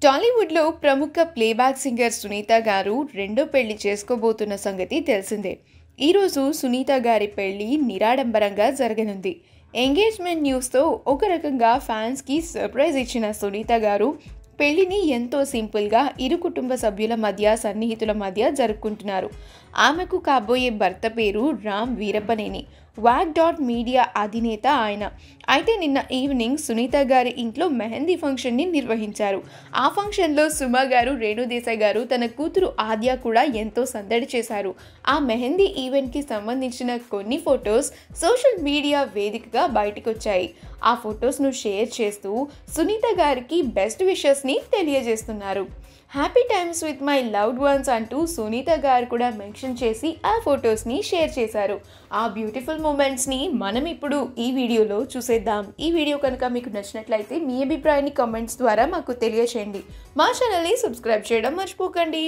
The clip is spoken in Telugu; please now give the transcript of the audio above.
టాలీవుడ్‌లో ప్రముఖ ప్లేబ్యాక్ సింగర్ సునీత గారు రెండో పెళ్లి చేసుకోబోతున్న సంగతి తెలిసిందే. ఈరోజు సునీత గారి పెళ్లి నిరాడంబరంగా జరగనుంది. ఎంగేజ్‌మెంట్ న్యూస్‌తో ఒక రకంగా ఫ్యాన్స్‌కి సర్ప్రైజ్ ఇచ్చిన సునీత గారు పెళ్లిని ఎంతో సింపుల్‌గా ఇరు కుటుంబ సభ్యుల మధ్య, సన్నిహితుల మధ్య జరుపుకుంటున్నారు. ఆమెకు కాబోయే భర్త పేరు రామ్ వీరప్పనేని. వాగ్.మీడియా అధినేత ఆయన. అయితే నిన్న ఈవినింగ్ సునీత గారి ఇంట్లో మెహందీ ఫంక్షన్ని నిర్వహించారు. ఆ ఫంక్షన్లో సుమ గారు, రేణు దేశాయ్ గారు, తన కూతురు ఆద్య కూడా ఎంతో సందడి చేశారు. ఆ మెహందీ ఈవెంట్కి సంబంధించిన కొన్ని ఫొటోస్ సోషల్ మీడియా వేదికగా బయటకొచ్చాయి. ఆ ఫొటోస్ను షేర్ చేస్తూ సునీత గారికి బెస్ట్ విషెస్ని తెలియజేస్తున్నారు. Happy times with my loved ones అంటూ సునీత గారు కూడా మెన్షన్ చేసి ఆ ఫొటోస్ని షేర్ చేశారు. ఆ బ్యూటిఫుల్ మూమెంట్స్ని మనం ఇప్పుడు ఈ వీడియోలో చూసేద్దాం. ఈ వీడియో కనుక మీకు నచ్చినట్లయితే మీ అభిప్రాయాన్ని కామెంట్స్ ద్వారా మాకు తెలియచేయండి. మా ఛానల్ని సబ్స్క్రైబ్ చేయడం మర్చిపోకండి.